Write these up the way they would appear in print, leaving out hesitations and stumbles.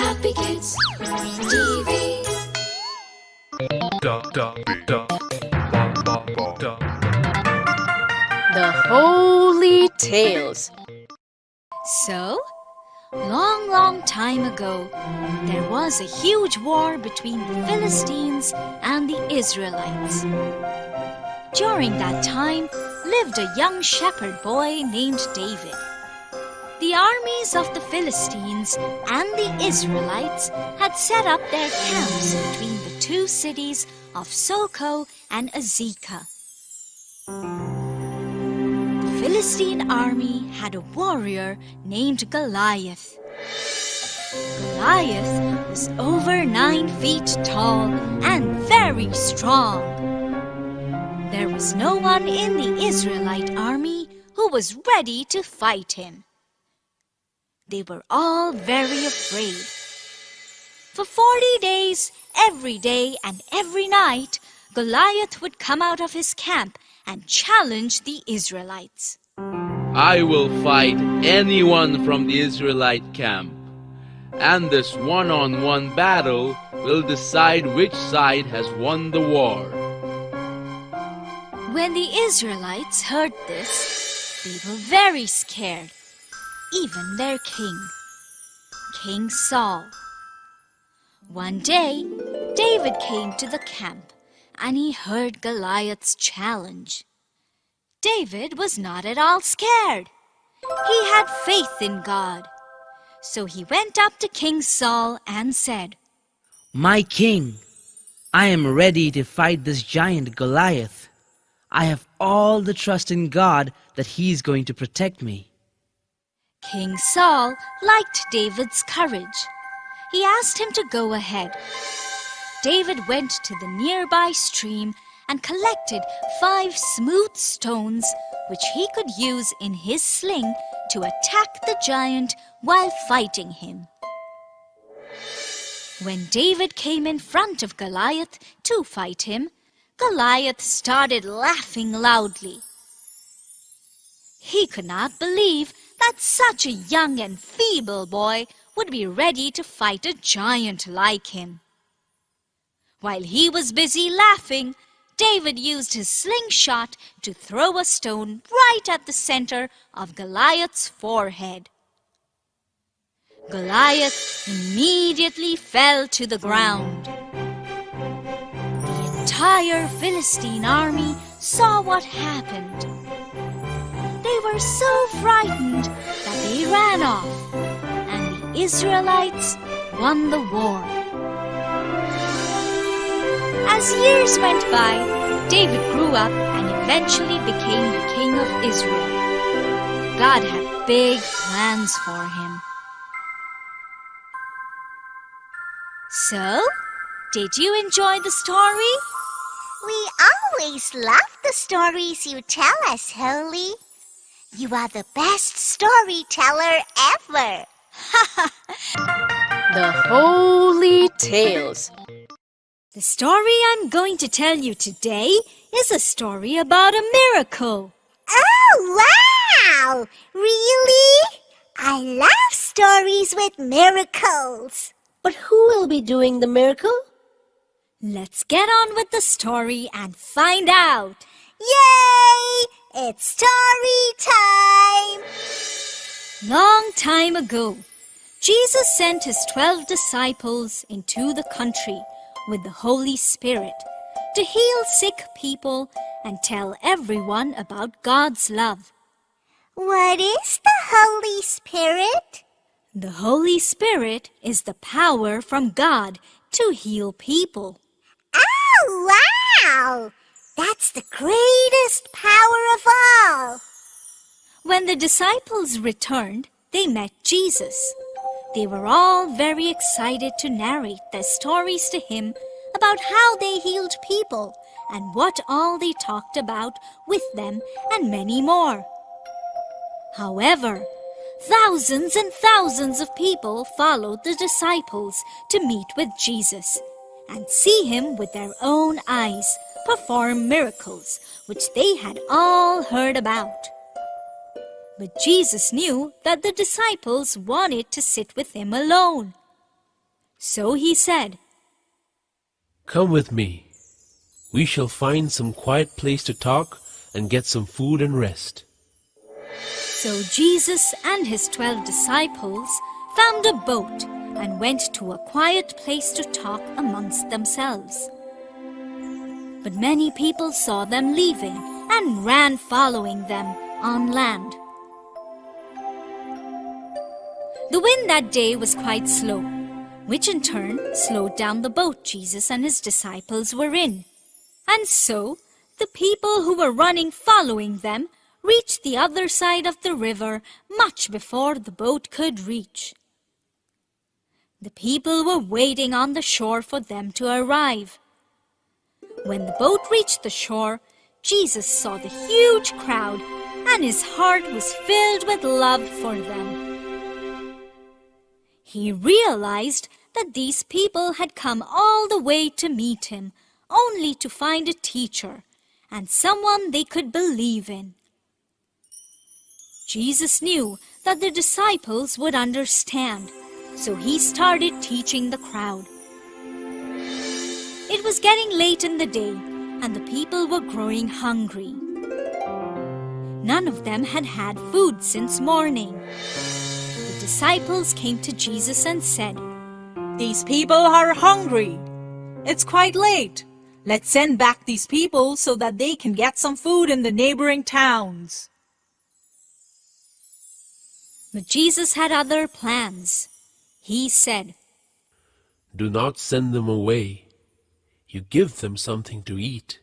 Happy Kids TV. The Holy Tales. So, long time ago, there was a huge war between the Philistines and the Israelites. During that time lived a young shepherd boy named David. The armies of the Philistines and the Israelites had set up their camps between the two cities of Soko and Azekah. The Philistine army had a warrior named Goliath. Goliath was over 9 feet tall and very strong. There was no one in the Israelite army who was ready to fight him. They were all very afraid. For 40 days, every day and every night, Goliath would come out of his camp and challenge the Israelites. I will fight anyone from the Israelite camp, and this one-on-one battle will decide which side has won the war. When the Israelites heard this, they were very scared, even their king, King Saul. One day, David came to the camp, and he heard Goliath's challenge. David was not at all scared. He had faith in God. So he went up to King Saul and said, "My king, I am ready to fight this giant Goliath. I have all the trust in God that he's going to protect me." King Saul liked David's courage. He asked him to go ahead. David went to the nearby stream and collected 5 smooth stones which he could use in his sling to attack the giant while fighting him. When David came in front of Goliath to fight him, Goliath started laughing loudly. He could not believe that such a young and feeble boy would be ready to fight a giant like him. While he was busy laughing, David used his slingshot to throw a stone right at the center of Goliath's forehead. Goliath immediately fell to the ground. The entire Philistine army saw what happened. They were so frightened that they ran off, and the Israelites won the war. As years went by, David grew up and eventually became the king of Israel. God had big plans for him. So, did you enjoy the story? We always love the stories you tell us, Holy. You are the best storyteller ever. The Holy Tales. The story I'm going to tell you today is a story about a miracle. Oh, wow! Really? I love stories with miracles. But who will be doing the miracle? Let's get on with the story and find out. Yay! It's story time! Long time ago, Jesus sent his 12 disciples into the country with the Holy Spirit to heal sick people and tell everyone about God's love. What is the Holy Spirit? The Holy Spirit is the power from God to heal people. Oh, wow! That's the greatest power of all. When the disciples returned, they met Jesus. They were all very excited to narrate their stories to him about how they healed people and what all they talked about with them and many more. However, thousands and thousands of people followed the disciples to meet with Jesus and see him with their own eyes perform miracles which they had all heard about. But Jesus knew that the disciples wanted to sit with him alone. So he said, "Come with me. We shall find some quiet place to talk and get some food and rest." So Jesus and his 12 disciples found a boat and went to a quiet place to talk amongst themselves. But many people saw them leaving and ran following them on land. The wind that day was quite slow, which in turn slowed down the boat Jesus and his disciples were in. And so the people who were running following them reached the other side of the river much before the boat could reach. The people were waiting on the shore for them to arrive. When the boat reached the shore, Jesus saw the huge crowd, and his heart was filled with love for them. He realized that these people had come all the way to meet him, only to find a teacher and someone they could believe in. Jesus knew that the disciples would understand, so he started teaching the crowd. It was getting late in the day, and the people were growing hungry. None of them had had food since morning. The disciples came to Jesus and said, "These people are hungry. It's quite late. Let's send back these people so that they can get some food in the neighboring towns." But Jesus had other plans. He said, "Do not send them away. You give them something to eat."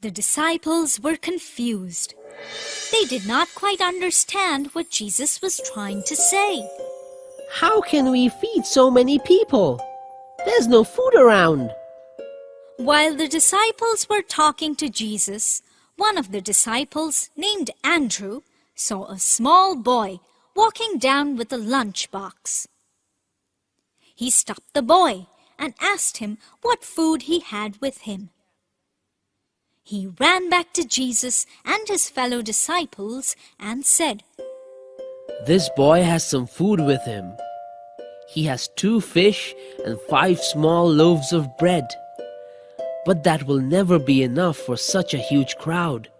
The disciples were confused. They did not quite understand what Jesus was trying to say. How can we feed so many people? There's no food around. While the disciples were talking to Jesus, one of the disciples, named Andrew, saw a small boy walking down with a lunch box. He stopped the boy and asked him what food he had with him. He ran back to Jesus and his fellow disciples and said, This boy has some food with him. He has 2 fish and 5 small loaves of bread. But that will never be enough for such a huge crowd.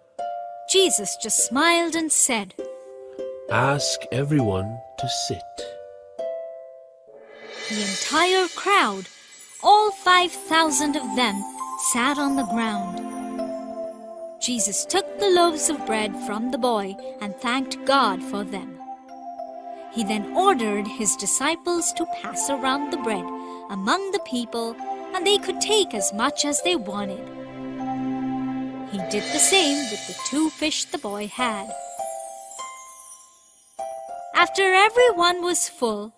Jesus just smiled and said, Ask everyone to sit. The entire crowd, all 5,000 of them, sat on the ground. Jesus took the loaves of bread from the boy and thanked God for them. He then ordered his disciples to pass around the bread among the people, and they could take as much as they wanted. He did the same with the 2 fish the boy had. After everyone was full,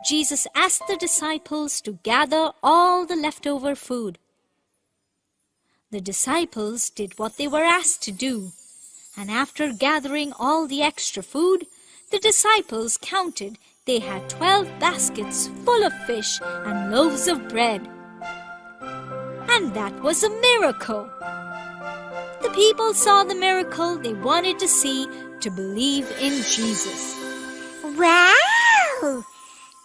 Jesus asked the disciples to gather all the leftover food. The disciples did what they were asked to do, and after gathering all the extra food, the disciples counted they had 12 baskets full of fish and loaves of bread. And that was a miracle. The people saw the miracle they wanted to see to believe in Jesus. Wow!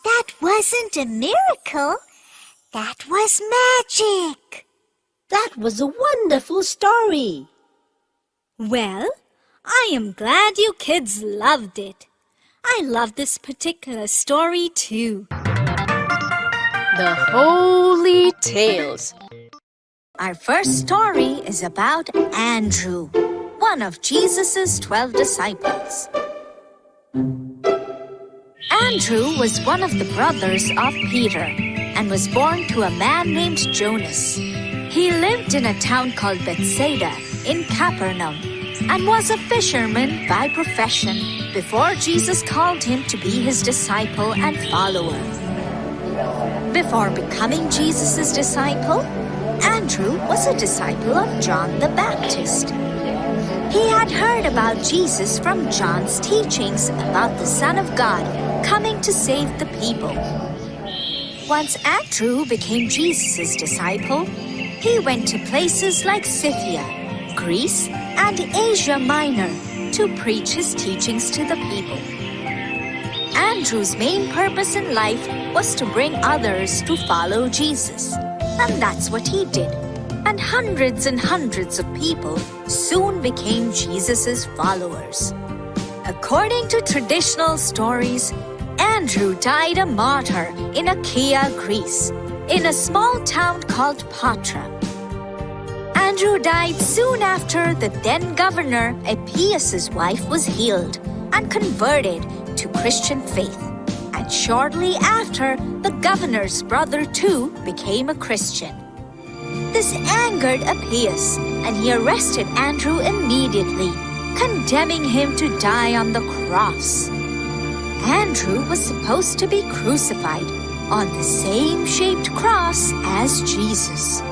That wasn't a miracle. That was magic. That was a wonderful story. Well, I am glad you kids loved it. I love this particular story too. The Holy Tales. Our first story is about Andrew, one of Jesus' 12 disciples. Andrew was one of the brothers of Peter and was born to a man named Jonas. He lived in a town called Bethsaida in Capernaum and was a fisherman by profession before Jesus called him to be his disciple and follower. Before becoming Jesus' disciple, Andrew was a disciple of John the Baptist. He had heard about Jesus from John's teachings about the Son of God coming to save the people. Once Andrew became Jesus' disciple, he went to places like Scythia, Greece, and Asia Minor to preach his teachings to the people. Andrew's main purpose in life was to bring others to follow Jesus. And that's what he did. And hundreds of people soon became Jesus' followers. According to traditional stories, Andrew died a martyr in Achaia, Greece, in a small town called Patra. Andrew died soon after the then governor Appius' wife was healed and converted to Christian faith. And shortly after, the governor's brother too became a Christian. This angered Appius, and he arrested Andrew immediately, condemning him to die on the cross. Andrew was supposed to be crucified on the same shaped cross as Jesus.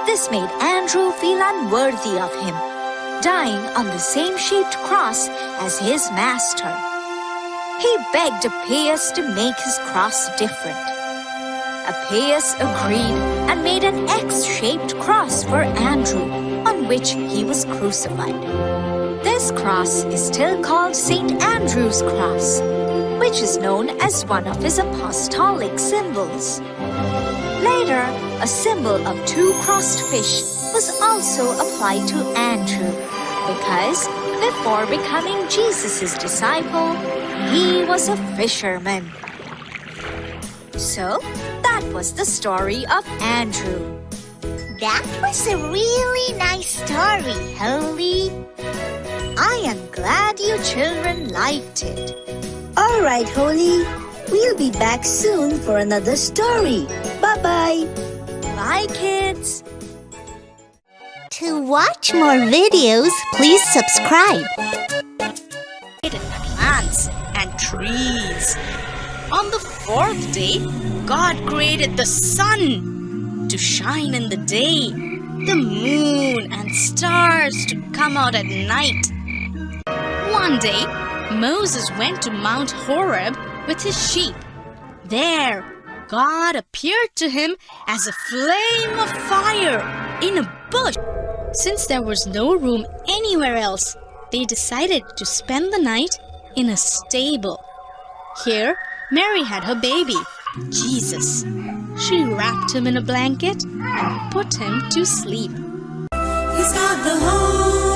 This made Andrew feel unworthy of him, dying on the same shaped cross as his master. He begged Appius to make his cross different. Appius agreed and made an X-shaped cross for Andrew, on which he was crucified. This cross is still called St. Andrew's Cross, which is known as one of his apostolic symbols. Later, a symbol of two crossed fish was also applied to Andrew, because before becoming Jesus' disciple, he was a fisherman. So, that was the story of Andrew. That was a really nice story, Holy. I am glad you children liked it. All right, Holy. We'll be back soon for another story. Bye-bye. Bye, kids. To watch more videos, please subscribe. Plants and trees. On the fourth day, God created the sun to shine in the day, the moon and stars to come out at night. One day, Moses went to Mount Horeb with his sheep. There, God appeared to him as a flame of fire in a bush. Since there was no room anywhere else, they decided to spend the night in a stable. Here, Mary had her baby, Jesus. She wrapped him in a blanket and put him to sleep. He's got the whole